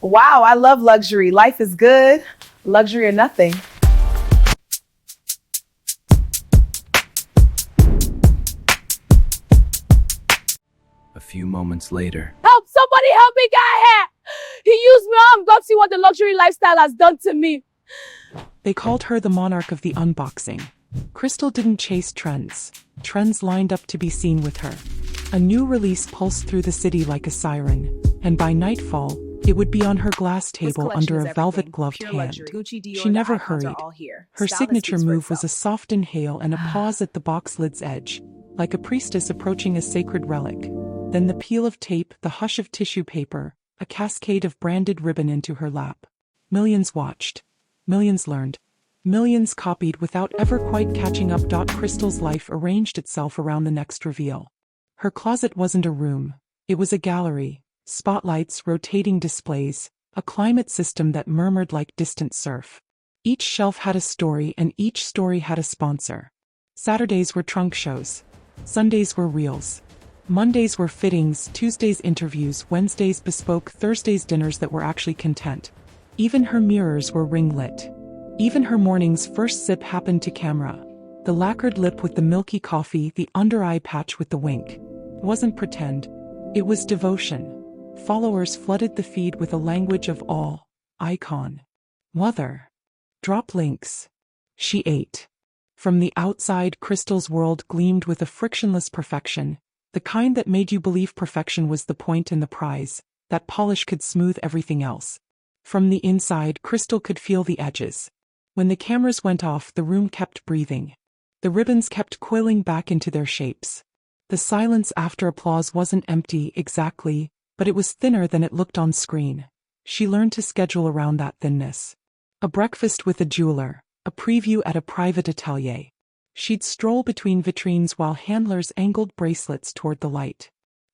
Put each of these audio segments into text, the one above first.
Wow, I love luxury. Life is good. Luxury or nothing. A few moments later. Help! Somebody help me get here! He used me. I'm going to see what the luxury lifestyle has done to me. They called her the monarch of the unboxing. Crystal didn't chase trends. Trends lined up to be seen with her. A new release pulsed through the city like a siren, and by nightfall, it would be on her glass table under a velvet-gloved hand. She never hurried. Her signature move was a soft inhale and a pause at the box lid's edge, like a priestess approaching a sacred relic. Then the peel of tape, the hush of tissue paper, a cascade of branded ribbon into her lap. Millions watched. Millions learned. Millions copied without ever quite catching up. Crystal's life arranged itself around the next reveal. Her closet wasn't a room. It was a gallery. Spotlights, rotating displays, a climate system that murmured like distant surf. Each shelf had a story and each story had a sponsor. Saturdays were trunk shows. Sundays were reels. Mondays were fittings, Tuesdays interviews, Wednesdays bespoke, Thursdays dinners that were actually content. Even her mirrors were ring-lit. Even her morning's first sip happened to camera. The lacquered lip with the milky coffee, the under-eye patch with the wink. It wasn't pretend. It was devotion. Followers flooded the feed with a language of awe. Icon. Mother. Drop links. She ate. From the outside, Crystal's world gleamed with a frictionless perfection, the kind that made you believe perfection was the point and the prize, that polish could smooth everything else. From the inside, Crystal could feel the edges. When the cameras went off, the room kept breathing. The ribbons kept coiling back into their shapes. The silence after applause wasn't empty exactly, but it was thinner than it looked on screen. She learned to schedule around that thinness. A breakfast with a jeweler, a preview at a private atelier. She'd stroll between vitrines while handlers angled bracelets toward the light.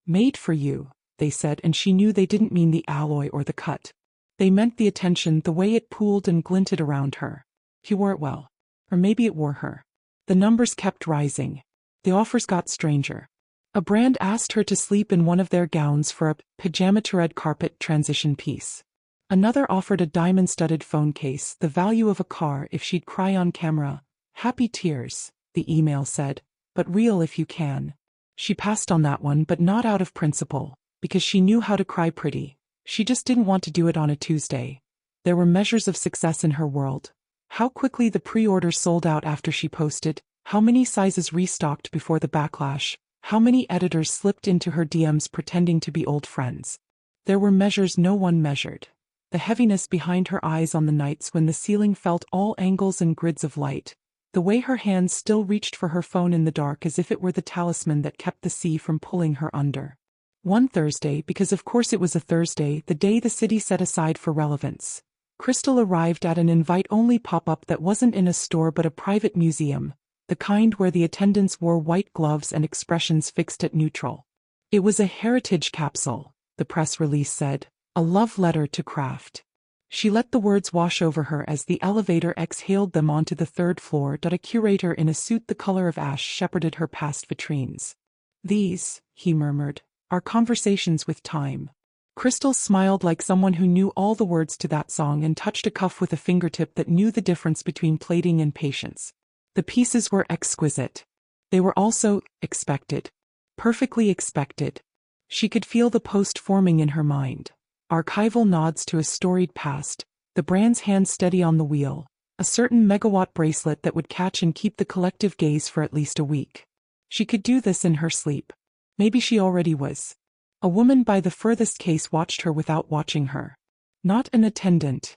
Made for you, they said, and she knew they didn't mean the alloy or the cut. They meant the attention, the way it pooled and glinted around her. He wore it well. Or maybe it wore her. The numbers kept rising. The offers got stranger. A brand asked her to sleep in one of their gowns for a pajama-to red carpet transition piece. Another offered a diamond-studded phone case, the value of a car if she'd cry on camera. Happy tears, the email said, but real if you can. She passed on that one, but not out of principle, because she knew how to cry pretty. She just didn't want to do it on a Tuesday. There were measures of success in her world. How quickly the pre-orders sold out after she posted, how many sizes restocked before the backlash, how many editors slipped into her DMs pretending to be old friends. There were measures no one measured. The heaviness behind her eyes on the nights when the ceiling felt all angles and grids of light. The way her hands still reached for her phone in the dark as if it were the talisman that kept the sea from pulling her under. One Thursday, because of course it was a Thursday, the day the city set aside for relevance, Crystal arrived at an invite-only pop-up that wasn't in a store but a private museum, the kind where the attendants wore white gloves and expressions fixed at neutral. It was a heritage capsule, the press release said, a love letter to craft. She let the words wash over her as the elevator exhaled them onto the third floor. A curator in a suit the color of ash shepherded her past vitrines. These, he murmured, are conversations with time. Crystal smiled like someone who knew all the words to that song and touched a cuff with a fingertip that knew the difference between plating and patience. The pieces were exquisite. They were also expected. Perfectly expected. She could feel the post forming in her mind. Archival nods to a storied past, the brand's hand steady on the wheel, a certain megawatt bracelet that would catch and keep the collective gaze for at least a week. She could do this in her sleep. Maybe she already was. A woman by the furthest case watched her without watching her. Not an attendant.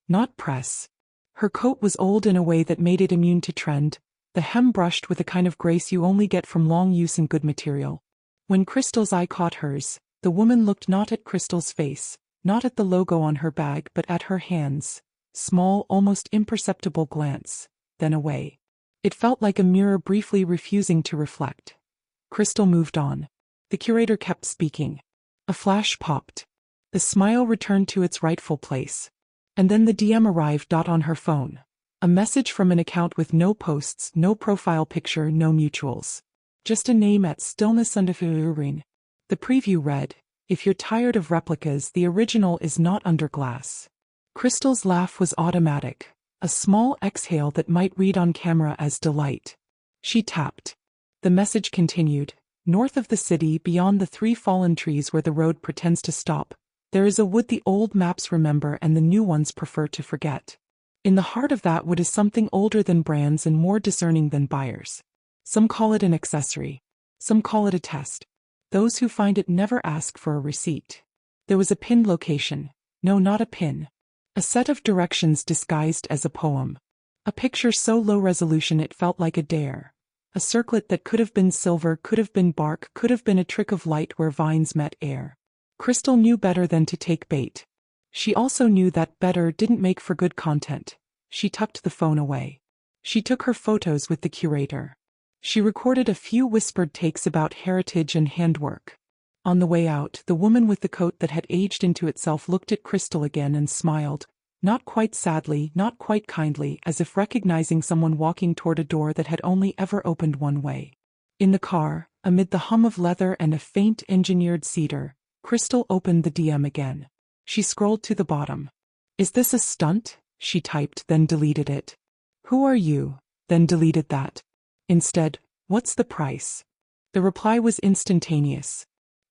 Not press. Her coat was old in a way that made it immune to trend, the hem brushed with a kind of grace you only get from long use in good material. When Crystal's eye caught hers, the woman looked not at Crystal's face, not at the logo on her bag but at her hands, small, almost imperceptible glance, then away. It felt like a mirror briefly refusing to reflect. Crystal moved on. The curator kept speaking. A flash popped. The smile returned to its rightful place. And then the DM arrived. On her phone. A message from an account with no posts, no profile picture, no mutuals. Just a name at stillness under. The preview read, If you're tired of replicas, the original is not under glass. Crystal's laugh was automatic, a small exhale that might read on camera as delight. She tapped. The message continued. North of the city, beyond the 3 fallen trees where the road pretends to stop, there is a wood the old maps remember and the new ones prefer to forget. In the heart of that wood is something older than brands and more discerning than buyers. Some call it an accessory. Some call it a test. Those who find it never ask for a receipt. There was a pinned location. No, not a pin. A set of directions disguised as a poem. A picture so low resolution it felt like a dare. A circlet that could have been silver, could have been bark, could have been a trick of light where vines met air. Crystal knew better than to take bait. She also knew that better didn't make for good content. She tucked the phone away. She took her photos with the curator. She recorded a few whispered takes about heritage and handwork. On the way out, the woman with the coat that had aged into itself looked at Crystal again and smiled, not quite sadly, not quite kindly, as if recognizing someone walking toward a door that had only ever opened one way. In the car, amid the hum of leather and a faint engineered cedar, Crystal opened the DM again. She scrolled to the bottom. "Is this a stunt?" she typed, then deleted it. "Who are you?" then deleted that. Instead, "What's the price?" The reply was instantaneous.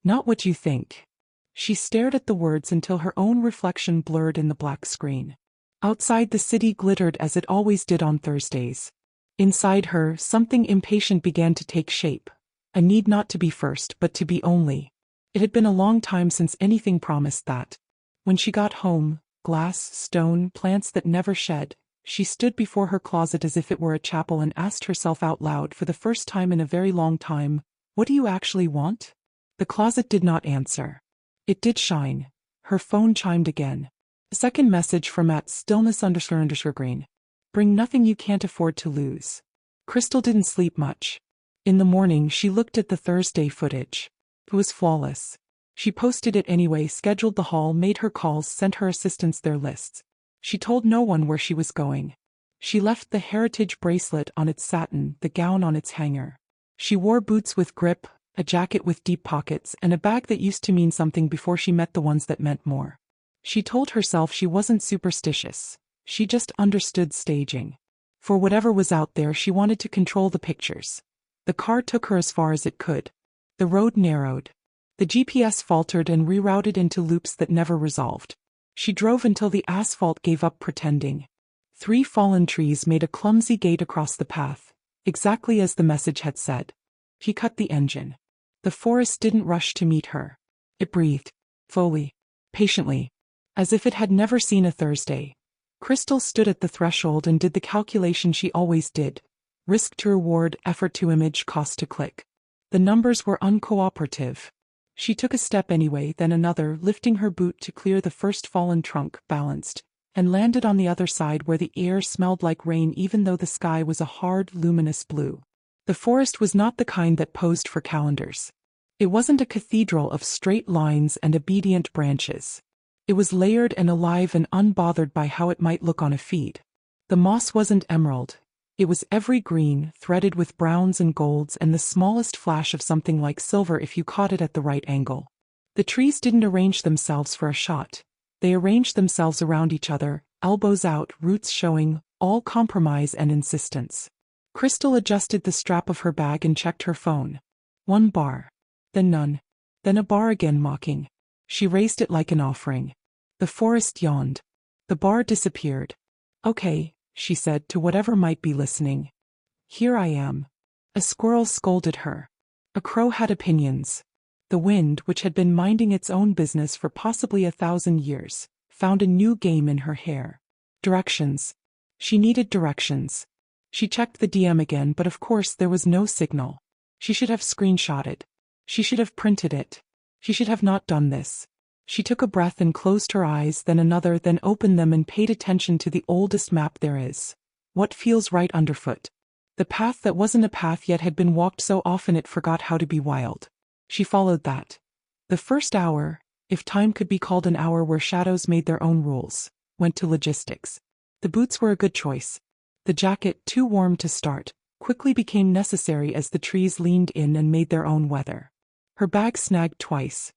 "Not what you think." She stared at the words until her own reflection blurred in the black screen. Outside, the city glittered as it always did on Thursdays. Inside her, something impatient began to take shape. A need not to be first, but to be only. It had been a long time since anything promised that. When she got home, glass, stone, plants that never shed, she stood before her closet as if it were a chapel and asked herself out loud for the first time in a very long time, "What do you actually want?" The closet did not answer. It did shine. Her phone chimed again. A second message from @stillness__green. "Bring nothing you can't afford to lose." Crystal didn't sleep much. In the morning, she looked at the Thursday footage. It was flawless. She posted it anyway, scheduled the haul, made her calls, sent her assistants their lists. She told no one where she was going. She left the heritage bracelet on its satin, the gown on its hanger. She wore boots with grip, a jacket with deep pockets, and a bag that used to mean something before she met the ones that meant more. She told herself she wasn't superstitious. She just understood staging. For whatever was out there, she wanted to control the pictures. The car took her as far as it could. The road narrowed. The GPS faltered and rerouted into loops that never resolved. She drove until the asphalt gave up pretending. 3 fallen trees made a clumsy gate across the path, exactly as the message had said. He cut the engine. The forest didn't rush to meet her. It breathed, fully, patiently, as if it had never seen a Thursday. Crystal stood at the threshold and did the calculation she always did. Risk to reward, effort to image, cost to click. The numbers were uncooperative. She took a step anyway, then another, lifting her boot to clear the first fallen trunk, balanced, and landed on the other side where the air smelled like rain even though the sky was a hard, luminous blue. The forest was not the kind that posed for calendars. It wasn't a cathedral of straight lines and obedient branches. It was layered and alive and unbothered by how it might look on a feed. The moss wasn't emerald. It was every green, threaded with browns and golds and the smallest flash of something like silver if you caught it at the right angle. The trees didn't arrange themselves for a shot. They arranged themselves around each other, elbows out, roots showing, all compromise and insistence. Crystal adjusted the strap of her bag and checked her phone. 1 bar. Then none. Then a bar again, mocking. She raised it like an offering. The forest yawned. The bar disappeared. "Okay," she said to whatever might be listening. "Here I am." A squirrel scolded her. A crow had opinions. The wind, which had been minding its own business for possibly 1,000 years, found a new game in her hair. Directions. She needed directions. She checked the DM again, but of course there was no signal. She should have screenshotted. She should have printed it. She should have not done this. She took a breath and closed her eyes, then another, then opened them and paid attention to the oldest map there is. What feels right underfoot? The path that wasn't a path yet had been walked so often it forgot how to be wild. She followed that. The first hour, if time could be called an hour where shadows made their own rules, went to logistics. The boots were a good choice. The jacket, too warm to start, quickly became necessary as the trees leaned in and made their own weather. Her bag snagged twice.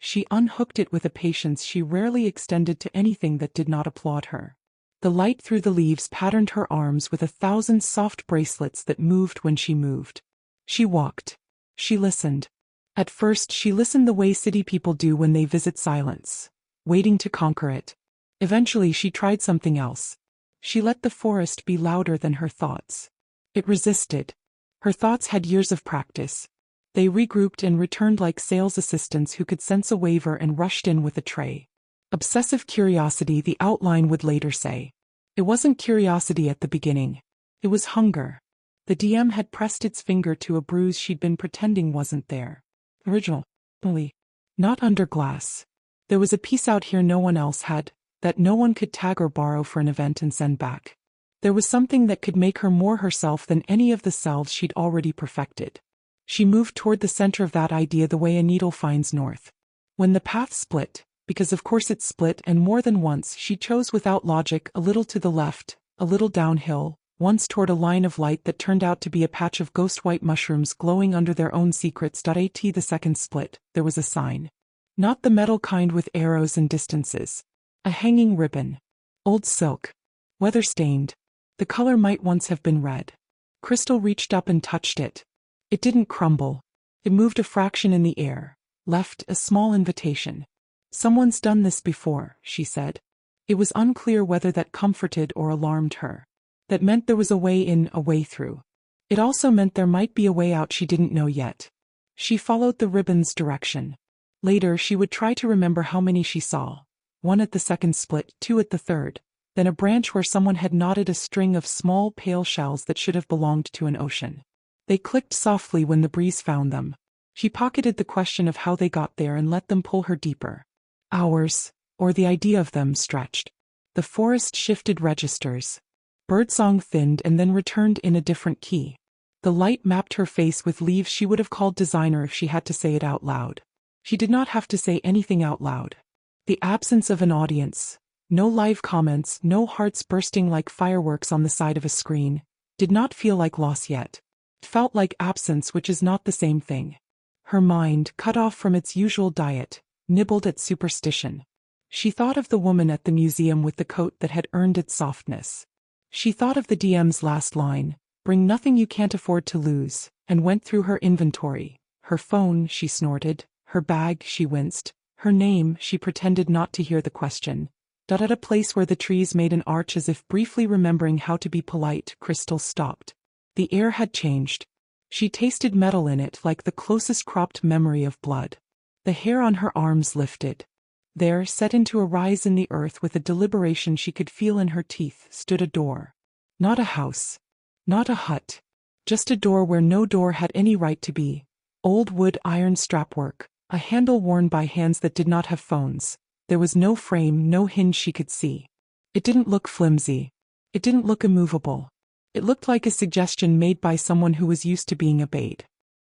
She unhooked it with a patience she rarely extended to anything that did not applaud her. The light through the leaves patterned her arms with 1,000 soft bracelets that moved when she moved. She walked. She listened. At first she listened the way city people do when they visit silence, waiting to conquer it. Eventually she tried something else. She let the forest be louder than her thoughts. It resisted. Her thoughts had years of practice. They regrouped and returned like sales assistants who could sense a waiver and rushed in with a tray. Obsessive curiosity, the outline would later say. It wasn't curiosity at the beginning. It was hunger. The DM had pressed its finger to a bruise she'd been pretending wasn't there. Originally. Not under glass. There was a piece out here no one else had, that no one could tag or borrow for an event and send back. There was something that could make her more herself than any of the selves she'd already perfected. She moved toward the center of that idea the way a needle finds north. When the path split, because of course it split and more than once, she chose without logic, a little to the left, a little downhill, once toward a line of light that turned out to be a patch of ghost white mushrooms glowing under their own secrets. At the second split, there was a sign. Not the metal kind with arrows and distances. A hanging ribbon. Old silk. Weather-stained. The color might once have been red. Crystal reached up and touched it. It didn't crumble. It moved a fraction in the air, left a small invitation. Someone's done this before, she said. It was unclear whether that comforted or alarmed her. That meant there was a way in, a way through. It also meant there might be a way out she didn't know yet. She followed the ribbon's direction. Later she would try to remember how many she saw. 1 at the second split, 2 at the third, then a branch where someone had knotted a string of small pale shells that should have belonged to an ocean. They clicked softly when the breeze found them. She pocketed the question of how they got there and let them pull her deeper. Hours, or the idea of them, stretched. The forest shifted registers. Birdsong thinned and then returned in a different key. The light mapped her face with leaves she would have called designer if she had to say it out loud. She did not have to say anything out loud. The absence of an audience, no live comments, no hearts bursting like fireworks on the side of a screen, did not feel like loss yet. It felt like absence, which is not the same thing. Her mind, cut off from its usual diet, nibbled at superstition. She thought of the woman at the museum with the coat that had earned its softness. She thought of the DM's last line, "Bring nothing you can't afford to lose," and went through her inventory. Her phone, she snorted. Her bag, she winced. Her name, she pretended not to hear the question. At a place where the trees made an arch as if briefly remembering how to be polite, Crystal stopped. The air had changed. She tasted metal in it like the closest cropped memory of blood. The hair on her arms lifted. There, set into a rise in the earth with a deliberation she could feel in her teeth, stood a door. Not a house. Not a hut. Just a door where no door had any right to be. Old wood iron strapwork, a handle worn by hands that did not have phones. There was no frame, no hinge she could see. It didn't look flimsy. It didn't look immovable. It looked like a suggestion made by someone who was used to being obeyed.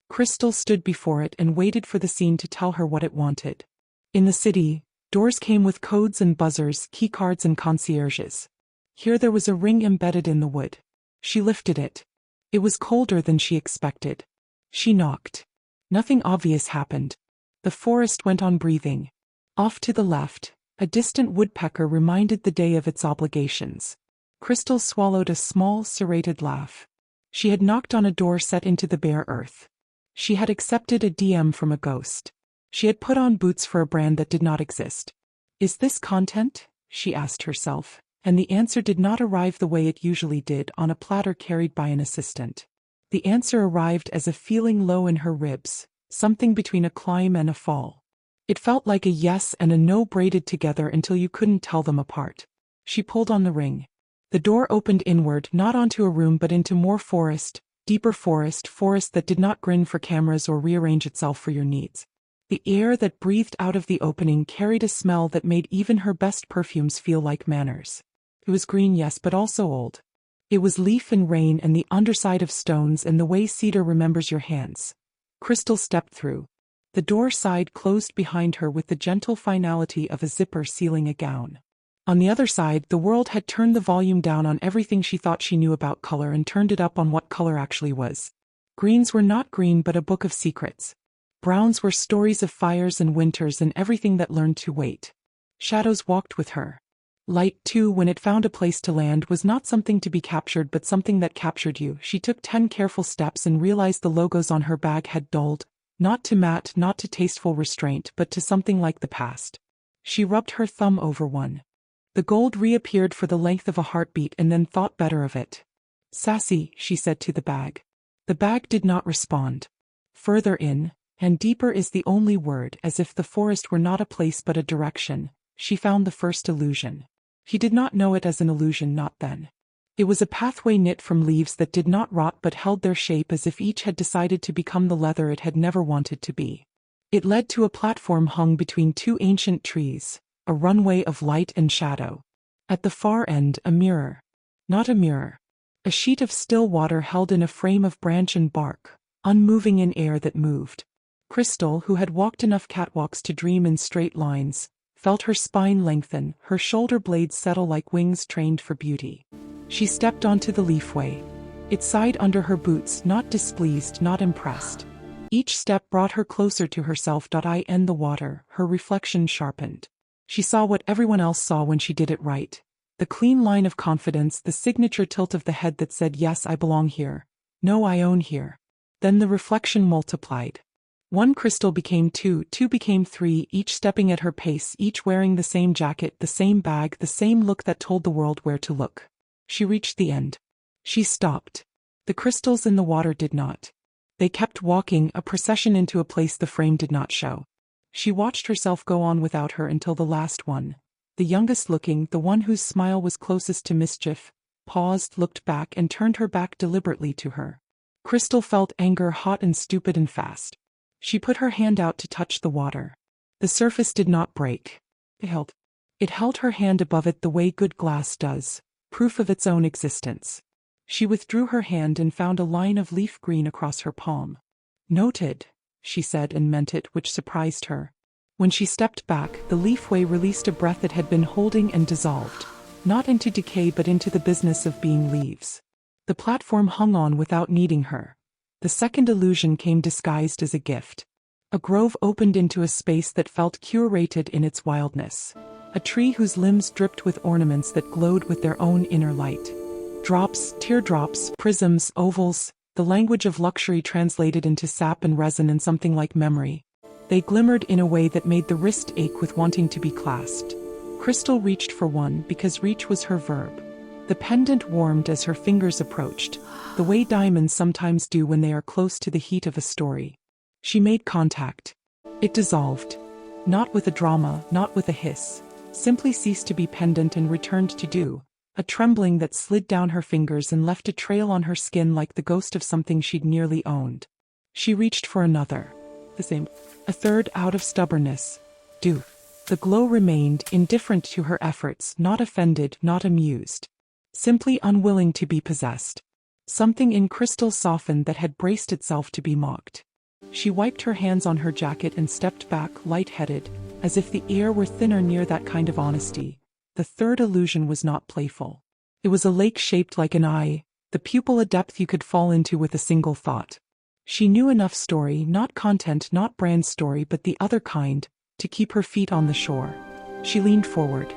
Crystal stood before it and waited for the scene to tell her what it wanted. In the city, doors came with codes and buzzers, keycards and concierges. Here there was a ring embedded in the wood. She lifted it. It was colder than she expected. She knocked. Nothing obvious happened. The forest went on breathing. Off to the left, a distant woodpecker reminded the day of its obligations. Crystal swallowed a small, serrated laugh. She had knocked on a door set into the bare earth. She had accepted a DM from a ghost. She had put on boots for a brand that did not exist. Is this content? She asked herself, and the answer did not arrive the way it usually did, on a platter carried by an assistant. The answer arrived as a feeling low in her ribs, something between a climb and a fall. It felt like a yes and a no braided together until you couldn't tell them apart. She pulled on the ring. The door opened inward, not onto a room but into more forest, deeper forest that did not grin for cameras or rearrange itself for your needs. The air that breathed out of the opening carried a smell that made even her best perfumes feel like manners. It was green, yes, but also old. It was leaf and rain and the underside of stones and the way cedar remembers your hands. Crystal stepped through. The door side closed behind her with the gentle finality of a zipper sealing a gown. On the other side, the world had turned the volume down on everything she thought she knew about color and turned it up on what color actually was. Greens were not green but a book of secrets. Browns were stories of fires and winters and everything that learned to wait. Shadows walked with her. Light, too, when it found a place to land, was not something to be captured but something that captured you. She took 10 careful steps and realized the logos on her bag had dulled, not to matte, not to tasteful restraint, but to something like the past. She rubbed her thumb over one. The gold reappeared for the length of a heartbeat and then thought better of it. "Sassy," she said to the bag. The bag did not respond. Further in, and deeper is the only word, as if the forest were not a place but a direction, she found the first illusion. He did not know it as an illusion, not then. It was a pathway knit from leaves that did not rot but held their shape as if each had decided to become the leather it had never wanted to be. It led to a platform hung between two ancient trees, a runway of light and shadow. At the far end, a mirror. Not a mirror. A sheet of still water held in a frame of branch and bark, unmoving in air that moved. Crystal, who had walked enough catwalks to dream in straight lines, felt her spine lengthen, her shoulder blades settle like wings trained for beauty. She stepped onto the leafway. It sighed under her boots, not displeased, not impressed. Each step brought her closer to herself. In the water, her reflection sharpened. She saw what everyone else saw when she did it right. The clean line of confidence, the signature tilt of the head that said, "Yes, I belong here. No, I own here." Then the reflection multiplied. One crystal became two, two became three, each stepping at her pace, each wearing the same jacket, the same bag, the same look that told the world where to look. She reached the end. She stopped. The crystals in the water did not. They kept walking, a procession into a place the frame did not show. She watched herself go on without her until the last one, the youngest looking, the one whose smile was closest to mischief, paused, looked back, and turned her back deliberately to her. Crystal felt anger, hot and stupid and fast. She put her hand out to touch the water. The surface did not break. It held. It held her hand above it the way good glass does, proof of its own existence. She withdrew her hand and found a line of leaf green across her palm. "Noted," she said, and meant it, which surprised her. When she stepped back, the leafway released a breath it had been holding and dissolved, not into decay but into the business of being leaves. The platform hung on without needing her. The second illusion came disguised as a gift. A grove opened into a space that felt curated in its wildness. A tree whose limbs dripped with ornaments that glowed with their own inner light. Drops, teardrops, prisms, ovals, the language of luxury translated into sap and resin and something like memory. They glimmered in a way that made the wrist ache with wanting to be clasped. Crystal reached for one because reach was her verb. The pendant warmed as her fingers approached, the way diamonds sometimes do when they are close to the heat of a story. She made contact. It dissolved. Not with a drama, not with a hiss. Simply ceased to be pendant and returned to dew. A trembling that slid down her fingers and left a trail on her skin like the ghost of something she'd nearly owned. She reached for another. The same. A third, out of stubbornness. Dew. The glow remained, indifferent to her efforts, not offended, not amused. Simply unwilling to be possessed. Something in Crystal softened that had braced itself to be mocked. She wiped her hands on her jacket and stepped back, light-headed, as if the air were thinner near that kind of honesty. The third illusion was not playful. It was a lake shaped like an eye, the pupil a depth you could fall into with a single thought. She knew enough story, not content, not brand story, but the other kind, to keep her feet on the shore. She leaned forward.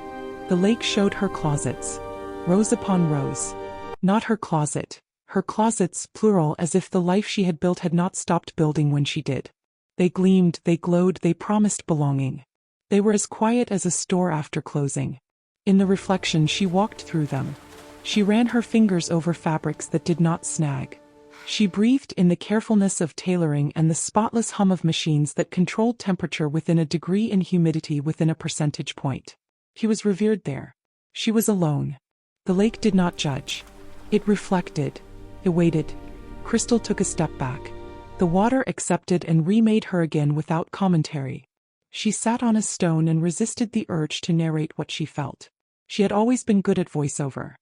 The lake showed her closets. Rows upon rows. Not her closet. Her closets, plural, as if the life she had built had not stopped building when she did. They gleamed, they glowed, they promised belonging. They were as quiet as a store after closing. In the reflection she walked through them. She ran her fingers over fabrics that did not snag. She breathed in the carefulness of tailoring and the spotless hum of machines that controlled temperature within a degree and humidity within a percentage point. He was revered there. She was alone. The lake did not judge. It reflected. It waited. Crystal took a step back. The water accepted and remade her again without commentary. She sat on a stone and resisted the urge to narrate what she felt. She had always been good at voiceover.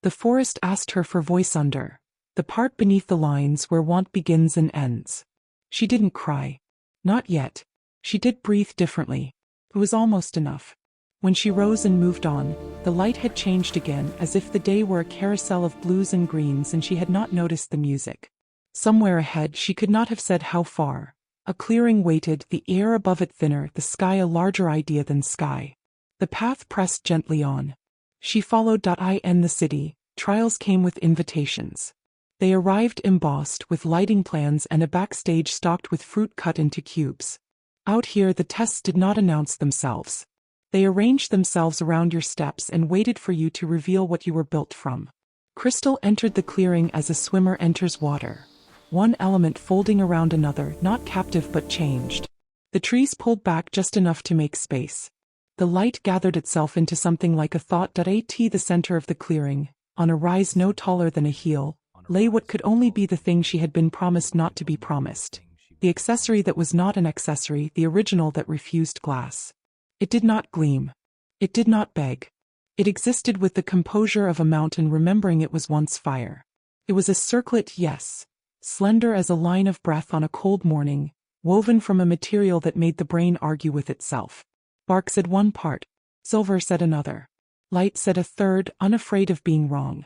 The forest asked her for voice under, the part beneath the lines where want begins and ends. She didn't cry. Not yet. She did breathe differently. It was almost enough. When she rose and moved on, the light had changed again, as if the day were a carousel of blues and greens and she had not noticed the music. Somewhere ahead, she could not have said how far, A clearing waited, the air above it thinner, the sky a larger idea than sky. The path pressed gently on. She followed. In the city, trials came with invitations. They arrived embossed with lighting plans and a backstage stocked with fruit cut into cubes. Out here the tests did not announce themselves. They arranged themselves around your steps and waited for you to reveal what you were built from. Crystal entered the clearing as a swimmer enters water. One element folding around another, not captive but changed. The trees pulled back just enough to make space. The light gathered itself into something like a thought. At the center of the clearing, on a rise no taller than a heel, lay what could only be the thing she had been promised not to be promised. The accessory that was not an accessory, the original that refused glass. It did not gleam. It did not beg. It existed with the composure of a mountain remembering it was once fire. It was a circlet, yes. Slender as a line of breath on a cold morning, woven from a material that made the brain argue with itself. Bark said one part. Silver said another. Light said a third, unafraid of being wrong.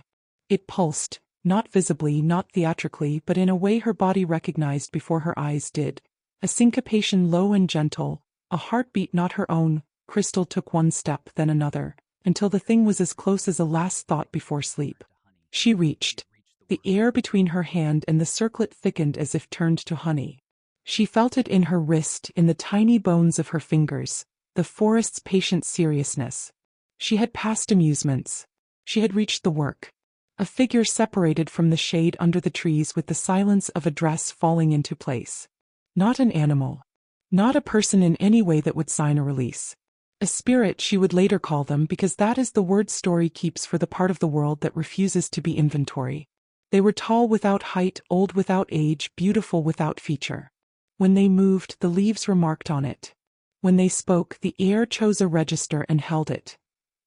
It pulsed, not visibly, not theatrically, but in a way her body recognized before her eyes did. A syncopation low and gentle, a heartbeat not her own. Crystal took one step, then another, until the thing was as close as a last thought before sleep. She reached. The air between her hand and the circlet thickened as if turned to honey. She felt it in her wrist, in the tiny bones of her fingers, the forest's patient seriousness. She had passed amusements. She had reached the work. A figure separated from the shade under the trees with the silence of a dress falling into place. Not an animal. Not a person in any way that would sign a release. A spirit, she would later call them, because that is the word story keeps for the part of the world that refuses to be inventory. They were tall without height, old without age, beautiful without feature. When they moved, the leaves remarked on it. When they spoke, the air chose a register and held it.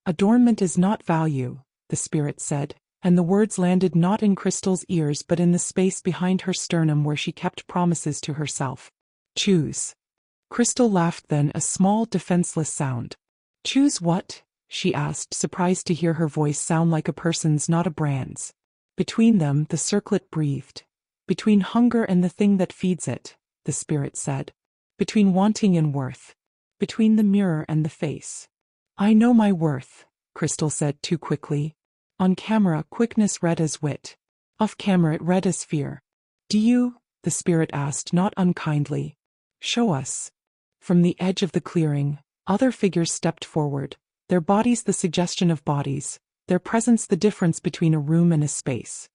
Adornment is not value, the spirit said, and the words landed not in Crystal's ears but in the space behind her sternum where she kept promises to herself. Choose. Crystal laughed then, a small, defenseless sound. Choose what? She asked, surprised to hear her voice sound like a person's, not a brand's. Between them, the circlet breathed. Between hunger and the thing that feeds it, the spirit said. Between wanting and worth. Between the mirror and the face. I know my worth, Crystal said too quickly. On camera, quickness read as wit. Off camera, it read as fear. Do you? The spirit asked, not unkindly. Show us. From the edge of the clearing, other figures stepped forward, their bodies the suggestion of bodies, their presence the difference between a room and a space.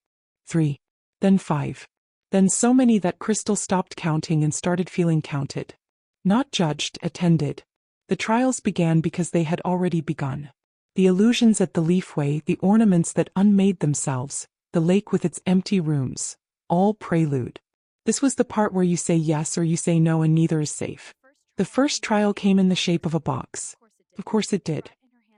3. Then 5. Then so many that Crystal stopped counting and started feeling counted. Not judged, attended. The trials began because they had already begun. The illusions at the leafway, the ornaments that unmade themselves, the lake with its empty rooms, all prelude. This was the part where you say yes or you say no and neither is safe. The first trial came in the shape of a box. Of course it did.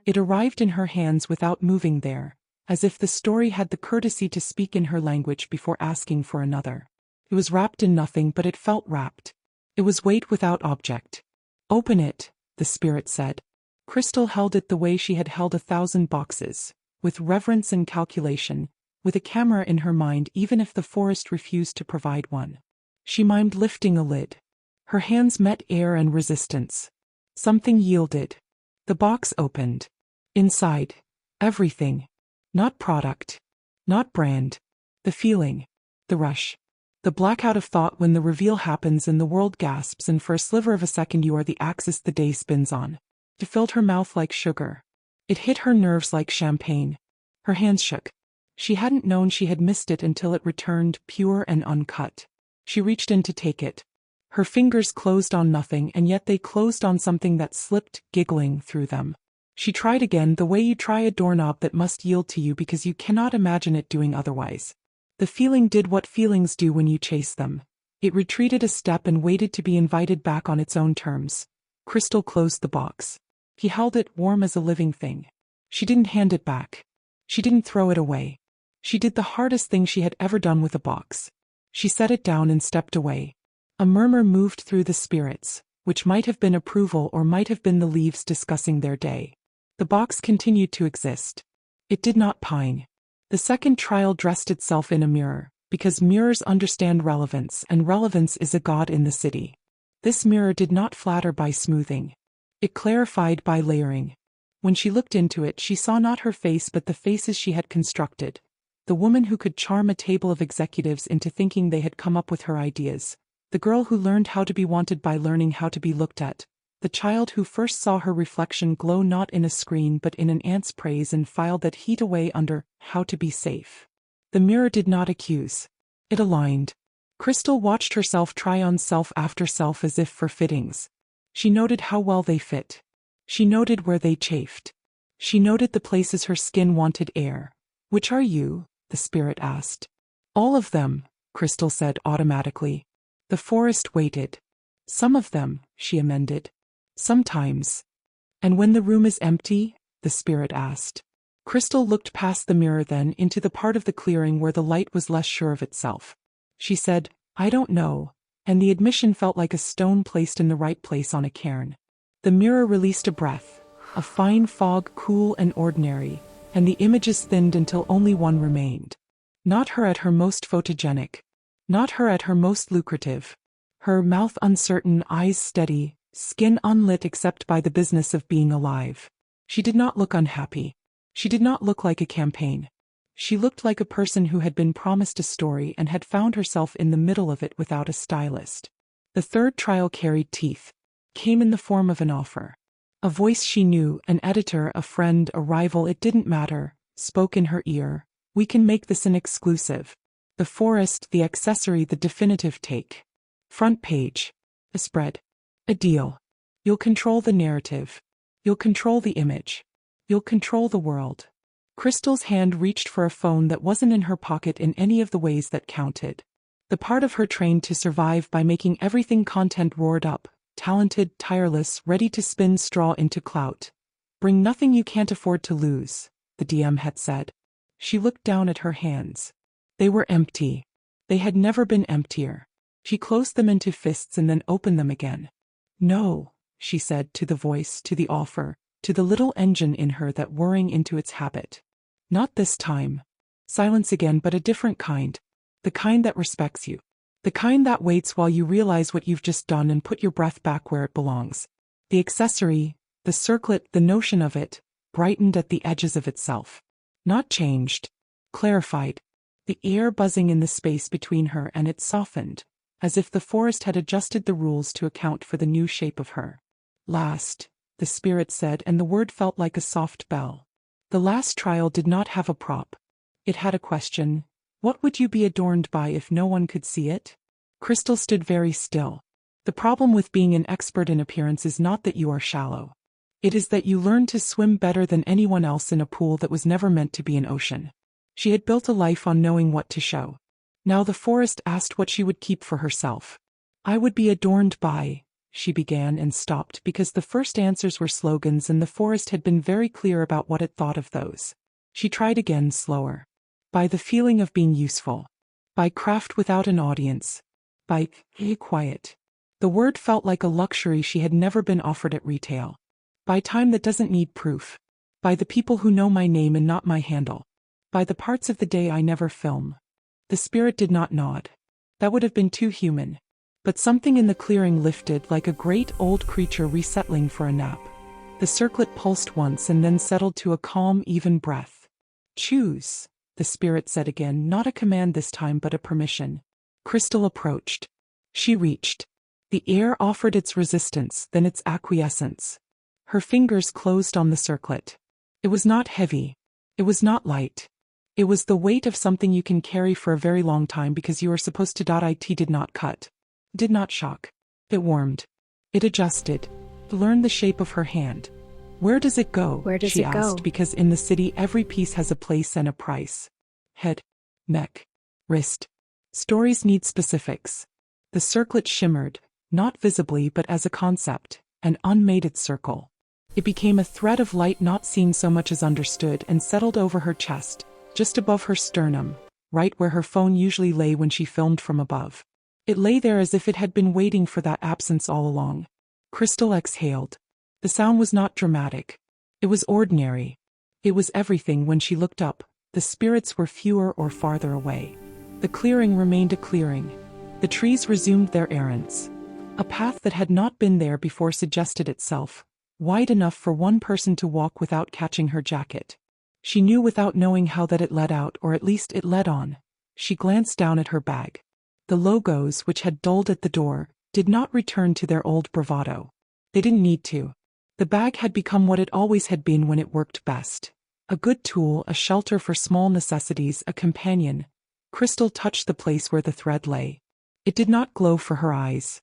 It arrived in her hands without moving there, as if the story had the courtesy to speak in her language before asking for another. It was wrapped in nothing, but it felt wrapped. It was weight without object. Open it, the spirit said. Crystal held it the way she had held 1,000 boxes, with reverence and calculation, with a camera in her mind even if the forest refused to provide one. She mimed lifting a lid. Her hands met air and resistance. Something yielded. The box opened. Inside, everything. Not product. Not brand. The feeling. The rush. The blackout of thought when the reveal happens and the world gasps and for a sliver of a second you are the axis the day spins on. It filled her mouth like sugar. It hit her nerves like champagne. Her hands shook. She hadn't known she had missed it until it returned, pure and uncut. She reached in to take it. Her fingers closed on nothing, and yet they closed on something that slipped, giggling, through them. She tried again, the way you try a doorknob that must yield to you because you cannot imagine it doing otherwise. The feeling did what feelings do when you chase them. It retreated a step and waited to be invited back on its own terms. Crystal closed the box. He held it, warm as a living thing. She didn't hand it back. She didn't throw it away. She did the hardest thing she had ever done with a box. She set it down and stepped away. A murmur moved through the spirits, which might have been approval or might have been the leaves discussing their day. The box continued to exist. It did not pine. The second trial dressed itself in a mirror, because mirrors understand relevance, and relevance is a god in the city. This mirror did not flatter by smoothing. It clarified by layering. When she looked into it, she saw not her face but the faces she had constructed. The woman who could charm a table of executives into thinking they had come up with her ideas. The girl who learned how to be wanted by learning how to be looked at. The child who first saw her reflection glow not in a screen but in an ant's praise and filed that heat away under how to be safe. The mirror did not accuse. It aligned. Crystal watched herself try on self after self as if for fittings. She noted how well they fit. She noted where they chafed. She noted the places her skin wanted air. Which are you? The spirit asked. All of them, Crystal said automatically. The forest waited. Some of them, she amended. Sometimes. And when the room is empty? The spirit asked. Crystal looked past the mirror then into the part of the clearing where the light was less sure of itself. She said, I don't know, and the admission felt like a stone placed in the right place on a cairn. The mirror released a breath, a fine fog, cool and ordinary, and the images thinned until only one remained. Not her at her most photogenic. Not her at her most lucrative. Her mouth uncertain, eyes steady, skin unlit except by the business of being alive. She did not look unhappy. She did not look like a campaign. She looked like a person who had been promised a story and had found herself in the middle of it without a stylist. The third trial carried teeth. Came in the form of an offer. A voice she knew, an editor, a friend, a rival, it didn't matter, spoke in her ear. We can make this an exclusive. The forest, the accessory, the definitive take. Front page. A spread. A deal. You'll control the narrative. You'll control the image. You'll control the world. Crystal's hand reached for a phone that wasn't in her pocket in any of the ways that counted. The part of her trained to survive by making everything content roared up, talented, tireless, ready to spin straw into clout. Bring nothing you can't afford to lose, the DM had said. She looked down at her hands. They were empty. They had never been emptier. She closed them into fists and then opened them again. No, she said to the voice, to the offer, to the little engine in her that whirring into its habit. Not this time. Silence again, but a different kind. The kind that respects you. The kind that waits while you realize what you've just done and put your breath back where it belongs. The accessory, the circlet, the notion of it, brightened at the edges of itself. Not changed. Clarified. The air buzzing in the space between her and it softened, as if the forest had adjusted the rules to account for the new shape of her. Last, the spirit said, and the word felt like a soft bell. The last trial did not have a prop. It had a question. What would you be adorned by if no one could see it? Crystal stood very still. The problem with being an expert in appearance is not that you are shallow. It is that you learn to swim better than anyone else in a pool that was never meant to be an ocean. She had built a life on knowing what to show. Now the forest asked what she would keep for herself. I would be adorned by, she began and stopped because the first answers were slogans and the forest had been very clear about what it thought of those. She tried again, slower. By the feeling of being useful. By craft without an audience. By quiet. The word felt like a luxury she had never been offered at retail. By time that doesn't need proof. By the people who know my name and not my handle. By the parts of the day I never film. The spirit did not nod. That would have been too human. But something in the clearing lifted like a great old creature resettling for a nap. The circlet pulsed once and then settled to a calm, even breath. Choose, the spirit said again, not a command this time but a permission. Crystal approached. She reached. The air offered its resistance, then its acquiescence. Her fingers closed on the circlet. It was not heavy. It was not light. It was the weight of something you can carry for a very long time because you are supposed to. It did not cut. Did not shock. It warmed. It adjusted. Learned the shape of her hand. Where does it go? Where does she it asked, go? because in the city every piece has a place and a price. Head, neck, wrist. Stories need specifics. The circlet shimmered, not visibly but as a concept, an unmated circle. It became a thread of light not seen so much as understood and settled over her chest, just above her sternum, right where her phone usually lay when she filmed from above. It lay there as if it had been waiting for that absence all along. Crystal exhaled. The sound was not dramatic. It was ordinary. It was everything. When she looked up, the spirits were fewer or farther away. The clearing remained a clearing. The trees resumed their errands. A path that had not been there before suggested itself, wide enough for one person to walk without catching her jacket. She knew without knowing how that it led out, or at least it led on. She glanced down at her bag. The logos, which had dulled at the door, did not return to their old bravado. They didn't need to. The bag had become what it always had been when it worked best. A good tool, a shelter for small necessities, a companion. Crystal touched the place where the thread lay. It did not glow for her eyes.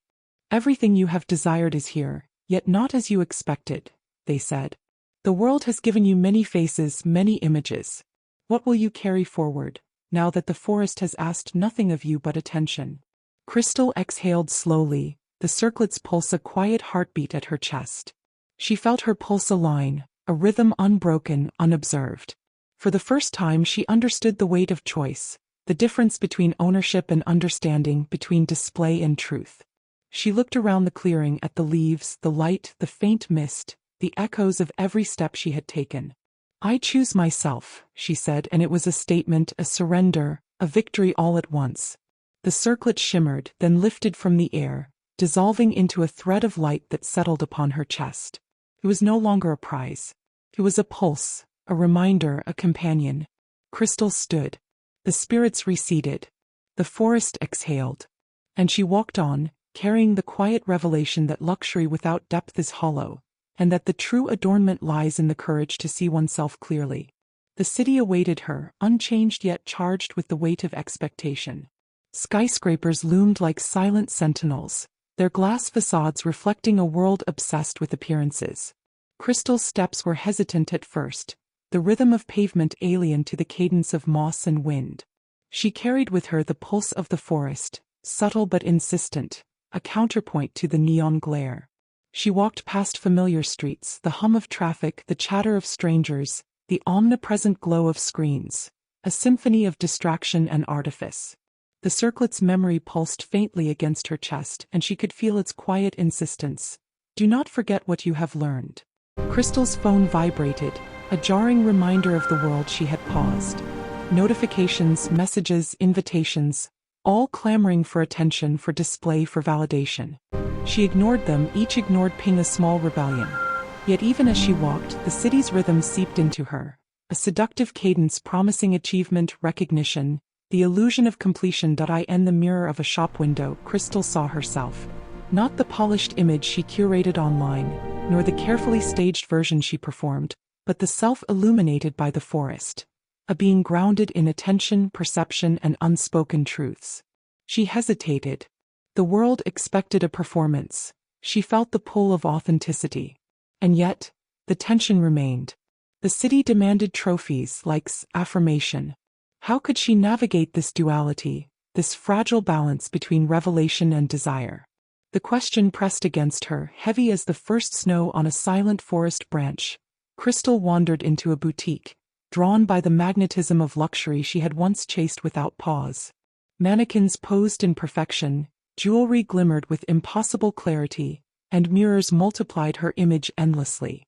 Everything you have desired is here, yet not as you expected, they said. The world has given you many faces, many images. What will you carry forward, now that the forest has asked nothing of you but attention? Crystal exhaled slowly, the circlet's pulse a quiet heartbeat at her chest. She felt her pulse align, a rhythm unbroken, unobserved. For the first time she understood the weight of choice, the difference between ownership and understanding, between display and truth. She looked around the clearing at the leaves, the light, the faint mist, the echoes of every step she had taken. I choose myself, she said, and it was a statement, a surrender, a victory all at once. The circlet shimmered, then lifted from the air, dissolving into a thread of light that settled upon her chest. It was no longer a prize. It was a pulse, a reminder, a companion. Crystal stood. The spirits receded. The forest exhaled. And she walked on, carrying the quiet revelation that luxury without depth is hollow, and that the true adornment lies in the courage to see oneself clearly. The city awaited her, unchanged yet charged with the weight of expectation. Skyscrapers loomed like silent sentinels, their glass facades reflecting a world obsessed with appearances. Crystal's steps were hesitant at first, the rhythm of pavement alien to the cadence of moss and wind. She carried with her the pulse of the forest, subtle but insistent, a counterpoint to the neon glare. She walked past familiar streets, the hum of traffic, the chatter of strangers, the omnipresent glow of screens, a symphony of distraction and artifice. The circlet's memory pulsed faintly against her chest, and she could feel its quiet insistence. Do not forget what you have learned. Crystal's phone vibrated, a jarring reminder of the world she had paused. Notifications, messages, invitations, all clamoring for attention, for display, for validation. She ignored them, each ignored ping a small rebellion. Yet even as she walked, the city's rhythm seeped into her, a seductive cadence promising achievement, recognition, the illusion of completion. In the mirror of a shop window, Crystal saw herself. Not the polished image she curated online, nor the carefully staged version she performed, but the self illuminated by the forest. A being grounded in attention, perception, and unspoken truths. She hesitated. The world expected a performance. She felt the pull of authenticity. And yet, the tension remained. The city demanded trophies, likes, affirmation. How could she navigate this duality, this fragile balance between revelation and desire? The question pressed against her, heavy as the first snow on a silent forest branch. Crystal wandered into a boutique, drawn by the magnetism of luxury she had once chased without pause. Mannequins posed in perfection, jewelry glimmered with impossible clarity, and mirrors multiplied her image endlessly.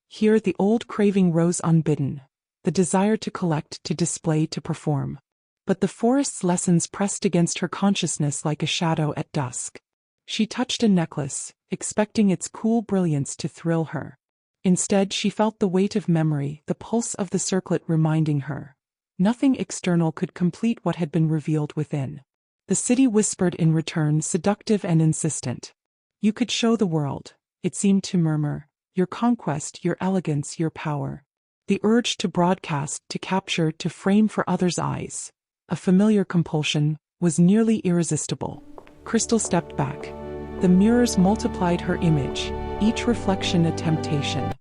Here the old craving rose unbidden, the desire to collect, to display, to perform. But the forest's lessons pressed against her consciousness like a shadow at dusk. She touched a necklace, expecting its cool brilliance to thrill her. Instead, she felt the weight of memory, the pulse of the circlet reminding her. Nothing external could complete what had been revealed within. The city whispered in return, seductive and insistent. You could show the world, it seemed to murmur, your conquest, your elegance, your power. The urge to broadcast, to capture, to frame for others' eyes, a familiar compulsion, was nearly irresistible. Crystal stepped back. The mirrors multiplied her image, each reflection a temptation.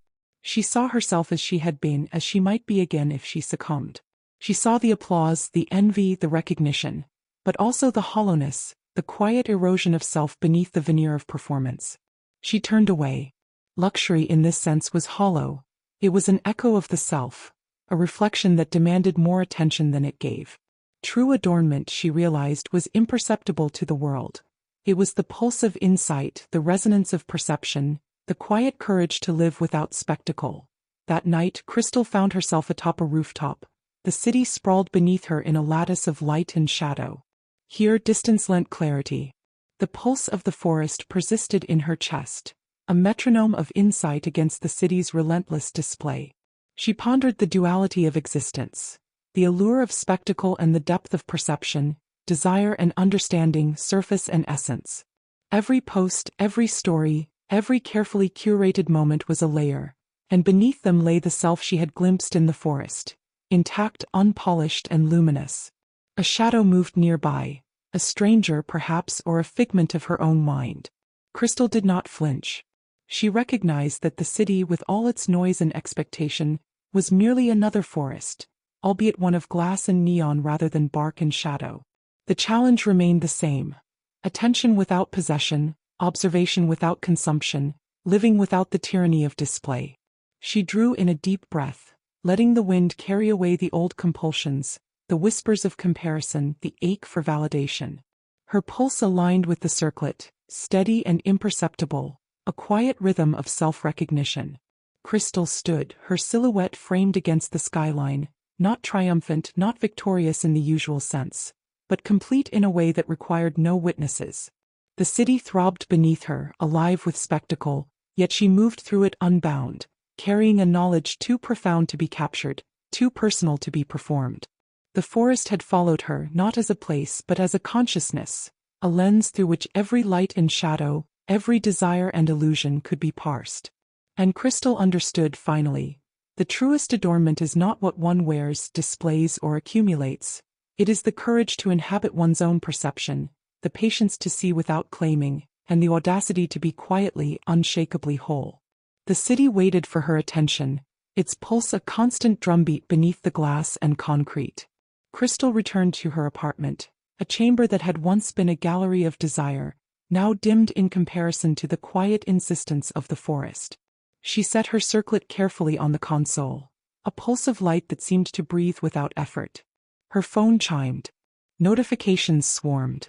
She saw herself as she had been, as she might be again if she succumbed. She saw the applause, the envy, the recognition, but also the hollowness, the quiet erosion of self beneath the veneer of performance. She turned away. Luxury in this sense was hollow. It was an echo of the self, a reflection that demanded more attention than it gave. True adornment, she realized, was imperceptible to the world. It was the pulse of insight, the resonance of perception, the quiet courage to live without spectacle. That night, Crystal found herself atop a rooftop. The city sprawled beneath her in a lattice of light and shadow. Here, distance lent clarity. The pulse of the forest persisted in her chest, a metronome of insight against the city's relentless display. She pondered the duality of existence, the allure of spectacle and the depth of perception, desire and understanding, surface and essence. Every post, every story, every carefully curated moment was a layer, and beneath them lay the self she had glimpsed in the forest, intact, unpolished and luminous. A shadow moved nearby, a stranger perhaps or a figment of her own mind. Crystal did not flinch. She recognized that the city, with all its noise and expectation, was merely another forest, albeit one of glass and neon rather than bark and shadow. The challenge remained the same: attention without possession, observation without consumption, living without the tyranny of display. She drew in a deep breath, letting the wind carry away the old compulsions, the whispers of comparison, the ache for validation. Her pulse aligned with the circlet, steady and imperceptible, a quiet rhythm of self-recognition. Crystal stood, her silhouette framed against the skyline, not triumphant, not victorious in the usual sense, but complete in a way that required no witnesses. The city throbbed beneath her, alive with spectacle, yet she moved through it unbound, carrying a knowledge too profound to be captured, too personal to be performed. The forest had followed her not as a place but as a consciousness, a lens through which every light and shadow, every desire and illusion could be parsed. And Crystal understood finally. The truest adornment is not what one wears, displays or accumulates. It is the courage to inhabit one's own perception, the patience to see without claiming, and the audacity to be quietly, unshakably whole. The city waited for her attention, its pulse a constant drumbeat beneath the glass and concrete. Crystal returned to her apartment, a chamber that had once been a gallery of desire, now dimmed in comparison to the quiet insistence of the forest. She set her circlet carefully on the console, a pulse of light that seemed to breathe without effort. Her phone chimed. Notifications swarmed.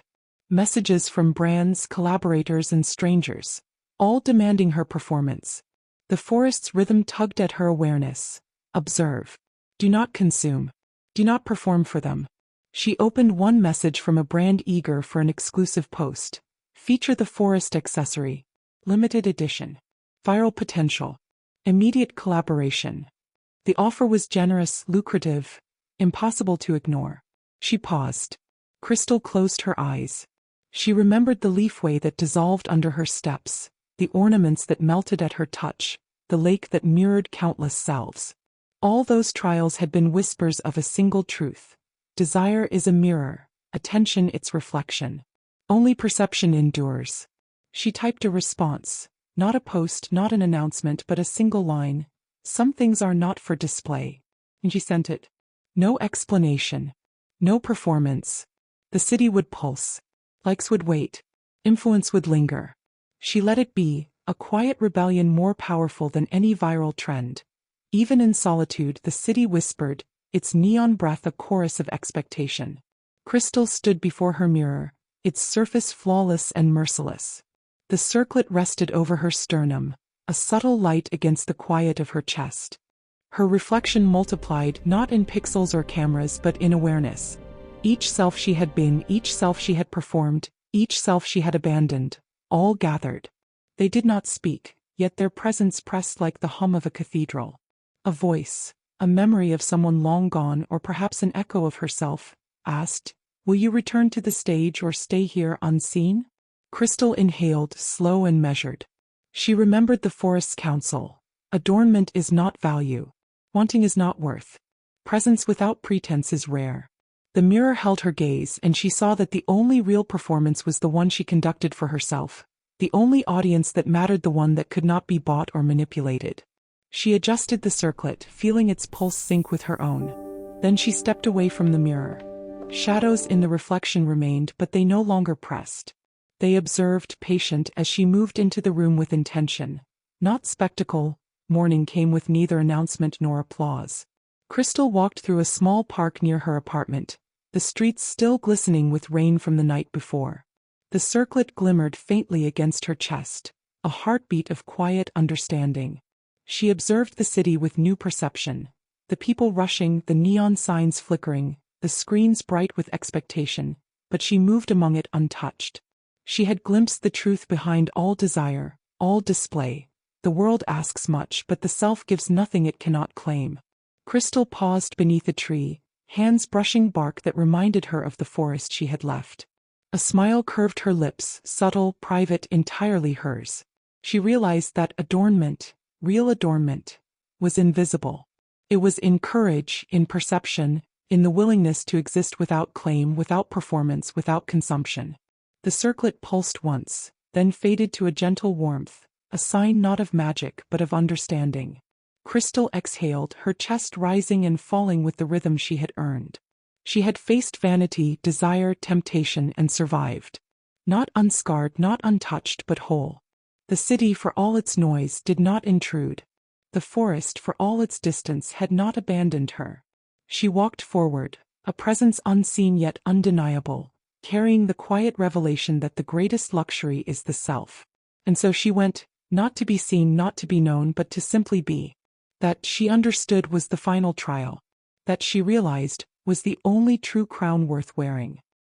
Messages from brands, collaborators and strangers, all demanding her performance. The forest's rhythm tugged at her awareness. Observe. Do not consume. Do not perform for them. She opened one message from a brand eager for an exclusive post. Feature the forest accessory. Limited edition. Viral potential. Immediate collaboration. The offer was generous, lucrative, impossible to ignore. She paused. Crystal closed her eyes. She remembered the leafway that dissolved under her steps, the ornaments that melted at her touch, the lake that mirrored countless selves. All those trials had been whispers of a single truth. Desire is a mirror, attention its reflection. Only perception endures. She typed a response, not a post, not an announcement, but a single line. Some things are not for display. And she sent it. No explanation. No performance. The city would pulse. Likes would wait. Influence would linger. She let it be, a quiet rebellion more powerful than any viral trend. Even in solitude, the city whispered, its neon breath a chorus of expectation. Crystal stood before her mirror, its surface flawless and merciless. The circlet rested over her sternum, a subtle light against the quiet of her chest. Her reflection multiplied not in pixels or cameras but in awareness. Each self she had been, each self she had performed, each self she had abandoned, all gathered. They did not speak, yet their presence pressed like the hum of a cathedral. A voice, a memory of someone long gone or perhaps an echo of herself, asked, "Will you return to the stage or stay here unseen?" Crystal inhaled, slow and measured. She remembered the forest's counsel. Adornment is not value. Wanting is not worth. Presence without pretense is rare. The mirror held her gaze, and she saw that the only real performance was the one she conducted for herself. The only audience that mattered, the one that could not be bought or manipulated. She adjusted the circlet, feeling its pulse sync with her own. Then she stepped away from the mirror. Shadows in the reflection remained, but they no longer pressed. They observed, patient, as she moved into the room with intention. Not spectacle. Morning came with neither announcement nor applause. Crystal walked through a small park near her apartment, the streets still glistening with rain from the night before. The circlet glimmered faintly against her chest, a heartbeat of quiet understanding. She observed the city with new perception. The people rushing, the neon signs flickering, the screens bright with expectation, but she moved among it untouched. She had glimpsed the truth behind all desire, all display. The world asks much, but the self gives nothing it cannot claim. Crystal paused beneath a tree, hands brushing bark that reminded her of the forest she had left. A smile curved her lips, subtle, private, entirely hers. She realized that adornment, real adornment, was invisible. It was in courage, in perception, in the willingness to exist without claim, without performance, without consumption. The circlet pulsed once, then faded to a gentle warmth, a sign not of magic but of understanding. Crystal exhaled, her chest rising and falling with the rhythm she had earned. She had faced vanity, desire, temptation, and survived. Not unscarred, not untouched, but whole. The city, for all its noise, did not intrude. The forest, for all its distance, had not abandoned her. She walked forward, a presence unseen yet undeniable, carrying the quiet revelation that the greatest luxury is the self. And so she went, not to be seen, not to be known, but to simply be. That, she understood, was the final trial. That, she realized, was the only true crown worth wearing.